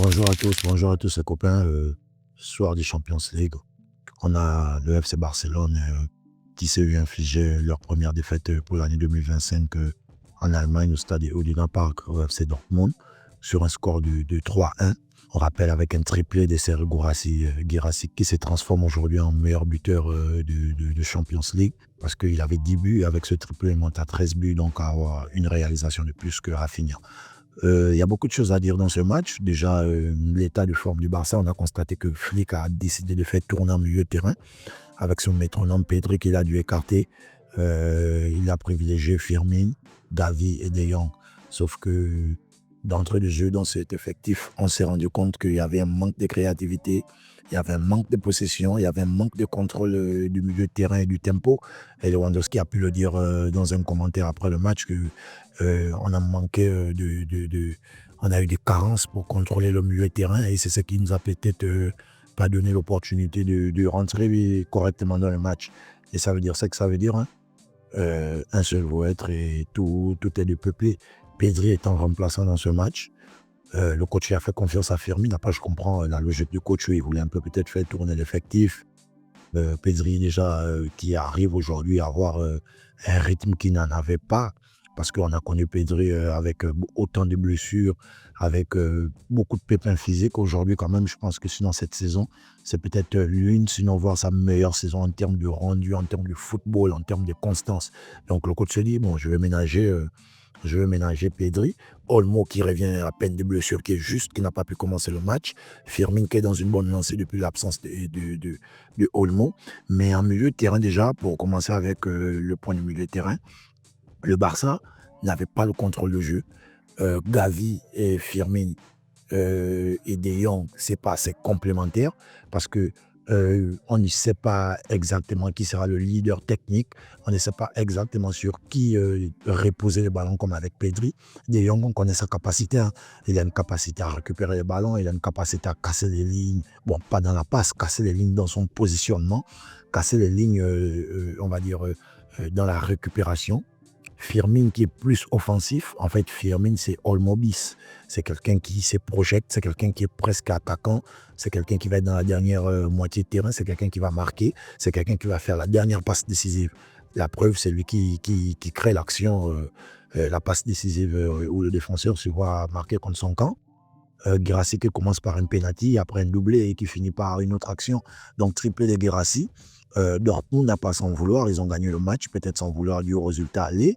Bonjour à tous les copains. Soir des Champions League, on a le FC Barcelone qui s'est vu infliger leur première défaite pour l'année 2025 en Allemagne au stade Odina Park au FC Dortmund sur un score de 3-1. On rappelle avec un triplé de Serhou Guirassy qui se transforme aujourd'hui en meilleur buteur de Champions League parce qu'il avait 10 buts. Avec ce triplé, il monte à 13 buts, donc à avoir une réalisation de plus que Rafinha. Il y a beaucoup de choses à dire dans ce match. Déjà, l'état de forme du Barça, on a constaté que Flick a décidé de faire tourner en milieu de terrain avec son métronome Pedri qu'il a dû écarter. Il a privilégié Firmin, Gavi et De Jong. Sauf que d'entrée de jeu dans cet effectif, on s'est rendu compte qu'il y avait un manque de créativité, il y avait un manque de possession, il y avait un manque de contrôle du milieu de terrain et du tempo. Et Lewandowski a pu le dire dans un commentaire après le match que on a manqué on a eu des carences pour contrôler le milieu de terrain et c'est ce qui nous a peut-être pas donné l'opportunité de rentrer correctement dans le match. Et ça veut dire ça que ça veut dire, hein. Un seul vaut être et tout est dépeuplé. Pedri étant remplaçant dans ce match, le coach a fait confiance à Firmin. Après, je comprends la logique du coach, il voulait un peu peut-être faire tourner l'effectif. Pedri déjà qui arrive aujourd'hui à avoir un rythme qu'il n'en avait pas, parce qu'on a connu Pedri avec autant de blessures, avec beaucoup de pépins physiques. Aujourd'hui, quand même, je pense que sinon cette saison, c'est peut-être l'une, sinon voir sa meilleure saison en termes de rendu, en termes de football, en termes de constance. Donc le coach se dit, bon, je vais ménager Pedri. Olmo qui revient à peine de blessure, qui n'a pas pu commencer le match. Firmin qui est dans une bonne lancée depuis l'absence de Olmo. Mais en milieu de terrain déjà, pour commencer avec le point de milieu de terrain, le Barça n'avait pas le contrôle de jeu. Gavi et Firmin et De Jong, c'est complémentaire parce que on ne sait pas exactement qui sera le leader technique, on ne sait pas exactement sur qui reposer le ballon comme avec Pedri. De Jong, on connaît sa capacité, hein. Il a une capacité à récupérer le ballon, il a une capacité à casser les lignes, bon, pas dans la passe, casser les lignes dans son positionnement, casser les lignes, on va dire, dans la récupération. Firmin qui est plus offensif, en fait Firmin c'est Olmo bis. C'est quelqu'un qui se projette, c'est quelqu'un qui est presque attaquant, c'est quelqu'un qui va être dans la dernière moitié de terrain, c'est quelqu'un qui va marquer, c'est quelqu'un qui va faire la dernière passe décisive. La preuve, c'est lui qui crée l'action, la passe décisive où le défenseur se voit marquer contre son camp. Guirassy qui commence par un penalty, après un doublé et qui finit par une autre action. Donc triplé de Guirassy. Dortmund n'a pas sans vouloir, ils ont gagné le match, peut-être sans vouloir du résultat aller.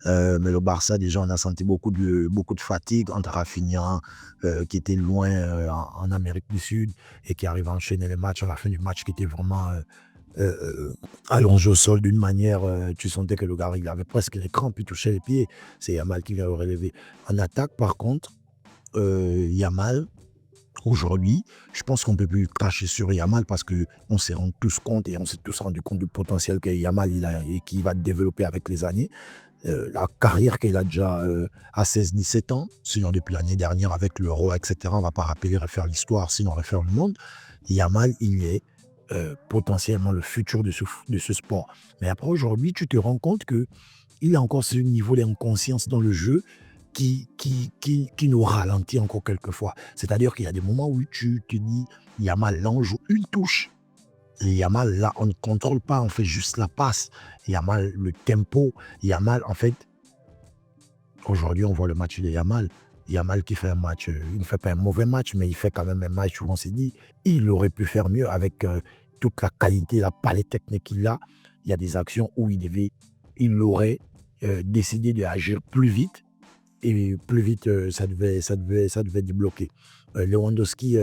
Mais le Barça, déjà, on a senti beaucoup de fatigue entre Rafinha, qui était loin en Amérique du Sud et qui arrive à enchaîner les matchs à la fin du match, qui était vraiment allongé au sol d'une manière, tu sentais que le gars, il avait presque les crampes, il touchait les pieds. C'est Yamal qui vient le relever. En attaque, par contre, Yamal, aujourd'hui, je pense qu'on ne peut plus cracher sur Yamal parce qu'on s'est rendu tous compte et on s'est tous rendu compte du potentiel que Yamal il a et qu'il va développer avec les années. La carrière qu'il a déjà à 16-17 ans, sinon depuis l'année dernière avec l'Euro, etc. On ne va pas rappeler, refaire l'histoire, sinon refaire le monde. Yamal, il est potentiellement le futur de ce sport. Mais après, aujourd'hui, tu te rends compte qu'il a encore ce niveau d'inconscience dans le jeu qui nous ralentit encore quelquefois. C'est-à-dire qu'il y a des moments où tu te dis, Yamal, là, on joue une touche. Et Yamal, là, on ne contrôle pas, on fait juste la passe. Yamal, le tempo. Yamal, en fait, aujourd'hui, on voit le match de Yamal. Yamal qui fait un match, il ne fait pas un mauvais match, mais il fait quand même un match où on s'est dit, il aurait pu faire mieux avec toute la qualité, la palette technique qu'il a. Il y a des actions où il aurait décidé d'agir plus vite. Et plus vite, ça devait débloquer. Lewandowski,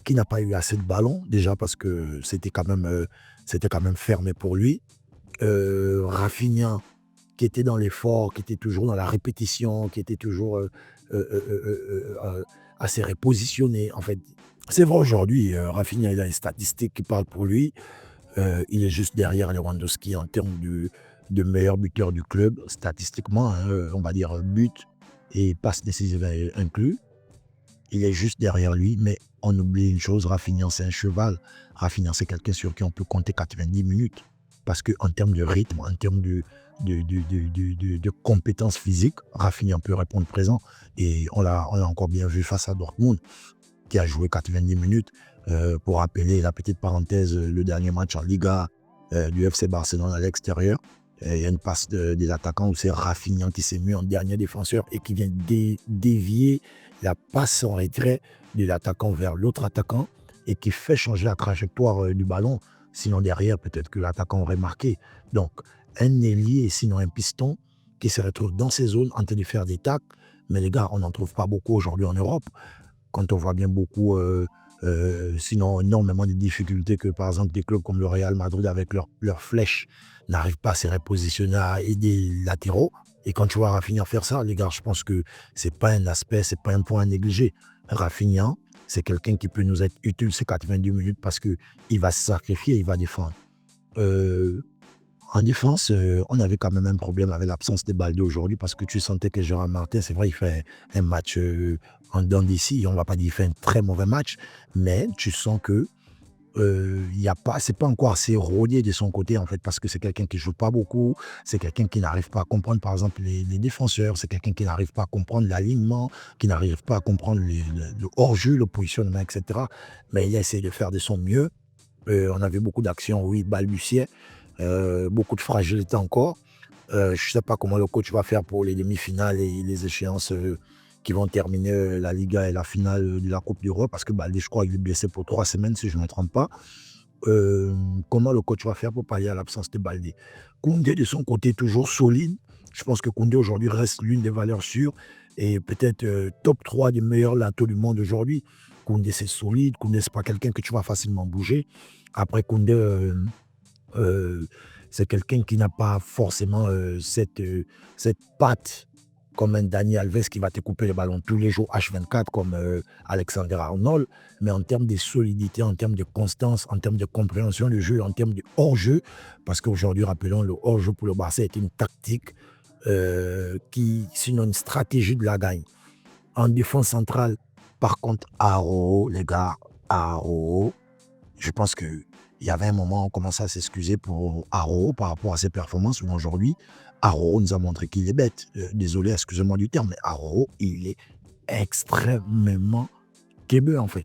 qui n'a pas eu assez de ballons, déjà parce que c'était quand même fermé pour lui. Rafinha, qui était dans l'effort, qui était toujours dans la répétition, qui était toujours assez repositionné. En fait, c'est vrai aujourd'hui, Rafinha, il a les statistiques qui parlent pour lui. Il est juste derrière Lewandowski en termes de meilleur buteur du club, statistiquement, hein, on va dire but et passe décisive inclus. Il est juste derrière lui, mais on oublie une chose, Rafinha, c'est un cheval. Rafinha, c'est quelqu'un sur qui on peut compter 90 minutes. Parce qu'en termes de rythme, en termes de compétences physiques, Rafinha peut répondre présent. Et on l'a encore bien vu face à Dortmund. qui a joué 90 minutes. Pour rappeler la petite parenthèse, le dernier match en Liga du FC Barcelone à l'extérieur, il y a une passe des attaquants où c'est Rafinha qui s'est mis en dernier défenseur et qui vient dévier la passe en retrait de l'attaquant vers l'autre attaquant et qui fait changer la trajectoire du ballon. Sinon, derrière, peut-être que l'attaquant aurait marqué. Donc, un ailier, sinon un piston, qui se retrouve dans ces zones en train de faire des tacles. Mais les gars, on n'en trouve pas beaucoup aujourd'hui en Europe. Quand on voit bien beaucoup, sinon énormément de difficultés que, par exemple, des clubs comme le Real Madrid, avec leurs flèches, n'arrivent pas à se repositionner, à aider les latéraux. Et quand tu vois Rafinha faire ça, les gars, je pense que c'est pas un aspect, c'est pas un point à négliger. Rafinha, c'est quelqu'un qui peut nous être utile ces 90 minutes parce qu'il va se sacrifier, il va défendre. En défense, on avait quand même un problème avec l'absence de Baldé aujourd'hui parce que tu sentais que Gérard Martin, c'est vrai, il fait un match en dents d'ici. On ne va pas dire qu'il fait un très mauvais match, mais tu sens que c'est pas encore assez rodé de son côté en fait, parce que c'est quelqu'un qui joue pas beaucoup, c'est quelqu'un qui n'arrive pas à comprendre par exemple les défenseurs, c'est quelqu'un qui n'arrive pas à comprendre l'alignement, qui n'arrive pas à comprendre le hors-jeu, le positionnement, etc. Mais il a essayé de faire de son mieux. On avait beaucoup d'actions, oui, balbutiait, beaucoup de fragilité encore. Je ne sais pas comment le coach va faire pour les demi-finales et les échéances qui vont terminer la Liga et la finale de la Coupe d'Europe, parce que Baldé, je crois qu'il est blessé pour 3 semaines, si je ne me trompe pas. Comment le coach va faire pour pallier à l'absence de Baldé? Koundé, de son côté, toujours solide. Je pense que Koundé, aujourd'hui, reste l'une des valeurs sûres et peut-être top 3 des meilleurs lataux du monde aujourd'hui. Koundé, c'est solide. Koundé, c'est pas quelqu'un que tu vas facilement bouger. Après, Koundé, c'est quelqu'un qui n'a pas forcément cette patte comme un Dani Alves qui va te couper les ballons tous les jours H24 comme Alexander Arnold, mais en termes de solidité, en termes de constance, en termes de compréhension du jeu, en termes de hors-jeu, parce qu'aujourd'hui, rappelons, le hors-jeu pour le Barça est une tactique sinon une stratégie de la gagne. En défense centrale, par contre, Aro, les gars, Aro, je pense qu'il y avait un moment où on commençait à s'excuser pour Aro par rapport à ses performances, mais aujourd'hui, Aro nous a montré qu'il est bête. Désolé, excusez-moi du terme, mais Aro, il est extrêmement québeux en fait.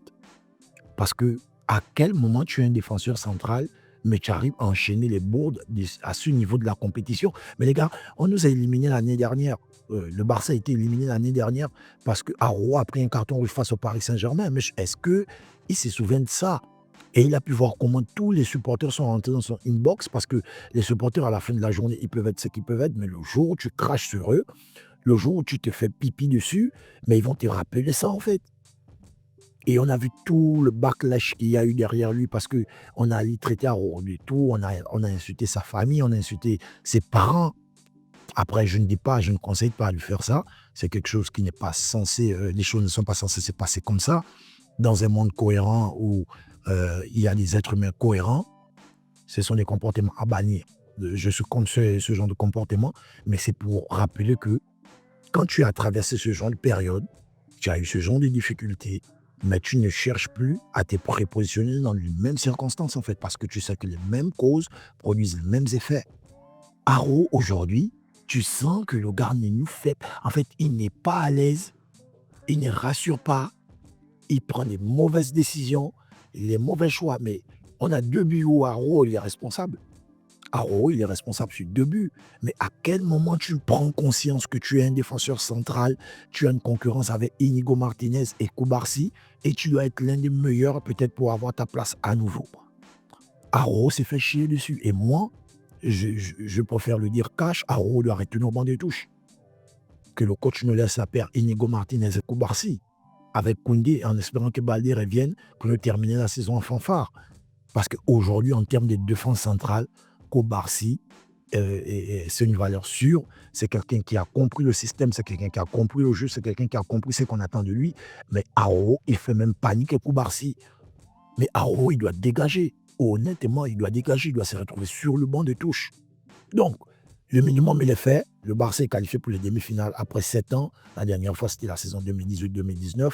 Parce que à quel moment tu es un défenseur central, mais tu arrives à enchaîner les bourdes à ce niveau de la compétition? Mais les gars, on nous a éliminés l'année dernière. Le Barça a été éliminé l'année dernière parce que Aro a pris un carton rouge face au Paris Saint-Germain. Mais est-ce qu'il se souvient de ça? Et il a pu voir comment tous les supporters sont rentrés dans son inbox parce que les supporters, à la fin de la journée, ils peuvent être ce qu'ils peuvent être, mais le jour où tu craches sur eux, le jour où tu te fais pipi dessus, mais ils vont te rappeler ça en fait. Et on a vu tout le backlash qu'il y a eu derrière lui parce qu'on a traité à du tout, on a insulté sa famille, on a insulté ses parents. Après, je ne dis pas, je ne conseille pas de faire ça. C'est quelque chose qui n'est pas censé, les choses ne sont pas censées se passer comme ça. Dans un monde cohérent où il y a des êtres humains cohérents, ce sont des comportements à bannir. Je suis contre ce genre de comportement, mais c'est pour rappeler que quand tu as traversé ce genre de période, tu as eu ce genre de difficultés, mais tu ne cherches plus à te prépositionner dans les mêmes circonstances en fait, parce que tu sais que les mêmes causes produisent les mêmes effets. Aro, aujourd'hui, tu sens que le gars ne nous fait... En fait, il n'est pas à l'aise, il ne rassure pas, il prend des mauvaises décisions, les mauvais choix. Mais on a 2 buts où Aro, il est responsable. Aro, il est responsable sur 2 buts. Mais à quel moment tu prends conscience que tu es un défenseur central, tu as une concurrence avec Inigo Martinez et Koubarsi, et tu dois être l'un des meilleurs peut-être pour avoir ta place à nouveau. Aro s'est fait chier dessus. Et moi, je préfère le dire cash, Aro doit retourner au banc de touche. Que le coach ne laisse la paire Inigo Martinez et Koubarsi avec Koundé en espérant que Baldé revienne pour nous terminer la saison en fanfare. Parce qu'aujourd'hui, en termes de défense centrale, Koubarsi, c'est une valeur sûre. C'est quelqu'un qui a compris le système, c'est quelqu'un qui a compris le jeu, c'est quelqu'un qui a compris ce qu'on attend de lui. Mais Aro, il fait même paniquer Koubarsi. Mais Aro, il doit dégager. Honnêtement, il doit dégager, il doit se retrouver sur le banc de touche. Donc, le minimum, il est fait. Le Barça est qualifié pour les demi-finales après 7 ans. La dernière fois, c'était la saison 2018-2019.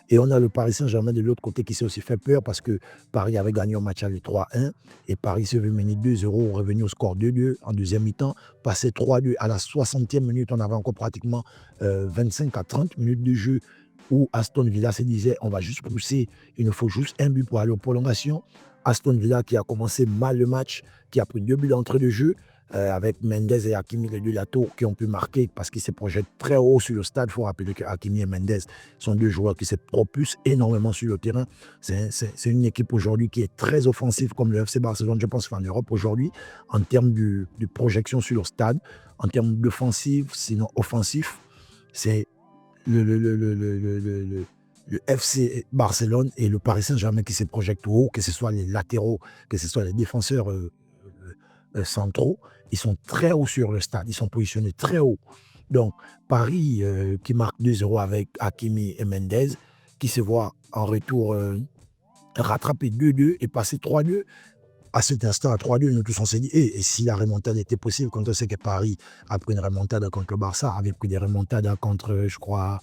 Et on a le Paris Saint-Germain de l'autre côté qui s'est aussi fait peur parce que Paris avait gagné au match aller 3-1. Et Paris s'est vu mener 2-0, revenu au score 2-2 en deuxième mi-temps. Passé 3-2 à la 60e minute, on avait encore pratiquement 25 à 30 minutes de jeu. où Aston Villa se disait on va juste pousser, il nous faut juste un but pour aller aux prolongations. Aston Villa qui a commencé mal le match, qui a pris 2 buts d'entrée de jeu, avec Mendes et Hakimi, les deux latéraux, qui ont pu marquer parce qu'ils se projettent très haut sur le stade. Il faut rappeler que Hakimi et Mendes sont deux joueurs qui se propulsent énormément sur le terrain. C'est une équipe aujourd'hui qui est très offensive, comme le FC Barcelone, je pense qu'en Europe aujourd'hui, en termes de projection sur le stade, en termes d'offensive, sinon offensif, c'est le FC Barcelone et le Paris Saint-Germain qui se projettent haut, que ce soit les latéraux, que ce soit les défenseurs centraux, ils sont très hauts sur le stade, ils sont positionnés très haut. Donc, Paris qui marque 2-0 avec Hakimi et Mendes, qui se voit en retour rattraper 2-2 et passer 3-2. À cet instant, à 3-2, nous tous on s'est dit, et si la remontada était possible, quand on sait que Paris a pris une remontada contre le Barça, avait pris des remontadas contre, je crois,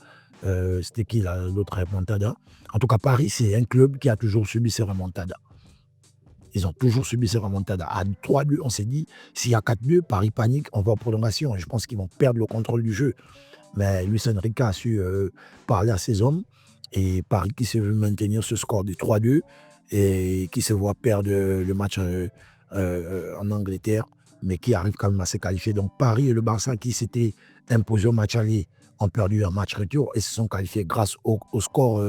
c'était qui l'autre remontada. En tout cas, Paris, c'est un club qui a toujours subi ces remontadas. Ils ont toujours subi ces remontadas. À 3-2, on s'est dit, s'il y a 4-2, Paris panique, on va en prolongation. Et je pense qu'ils vont perdre le contrôle du jeu. Mais Luis Enrique a su parler à ses hommes. Et Paris qui se veut maintenir ce score de 3-2 et qui se voit perdre le match en Angleterre, mais qui arrive quand même à se qualifier. Donc Paris et le Barça qui s'étaient imposés au match aller ont perdu un match retour et se sont qualifiés grâce au score,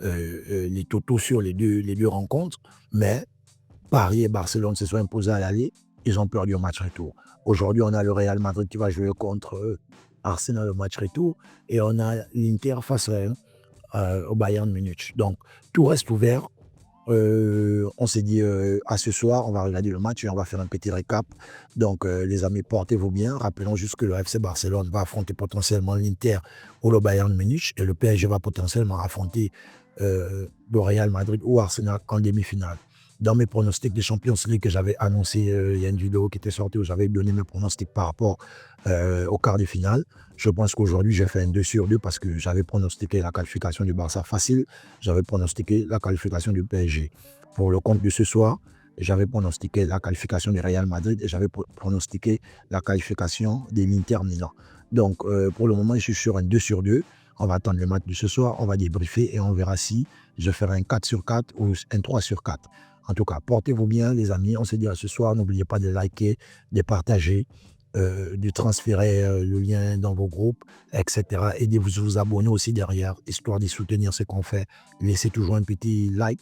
les totaux sur les deux rencontres. Mais Paris et Barcelone se sont imposés à l'aller, ils ont perdu au match retour. Aujourd'hui, on a le Real Madrid qui va jouer contre Arsenal au match retour et on a l'Inter face au Bayern Munich. Donc, tout reste ouvert. On s'est dit à ce soir, on va regarder le match et on va faire un petit récap. Donc, les amis, portez-vous bien. Rappelons juste que le FC Barcelone va affronter potentiellement l'Inter ou le Bayern Munich et le PSG va potentiellement affronter le Real Madrid ou Arsenal en demi-finale. Dans mes pronostics des Champions League que j'avais annoncé, il y a une vidéo qui était sortie où j'avais donné mes pronostics par rapport au quart de finale. Je pense qu'aujourd'hui, j'ai fait un 2 sur 2 parce que j'avais pronostiqué la qualification du Barça facile, j'avais pronostiqué la qualification du PSG. Pour le compte de ce soir, j'avais pronostiqué la qualification du Real Madrid et j'avais pronostiqué la qualification de l'Inter Milan. Donc, pour le moment, je suis sur un 2 sur 2. On va attendre le match de ce soir, on va débriefer et on verra si je ferai un 4 sur 4 ou un 3 sur 4. En tout cas, portez-vous bien, les amis. On se dit à ce soir. N'oubliez pas de liker, de partager, de transférer le lien dans vos groupes, etc. Et de vous abonner aussi derrière, histoire de soutenir ce qu'on fait. Laissez toujours un petit like,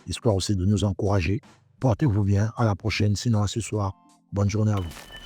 histoire aussi de nous encourager. Portez-vous bien. À la prochaine. Sinon, à ce soir. Bonne journée à vous.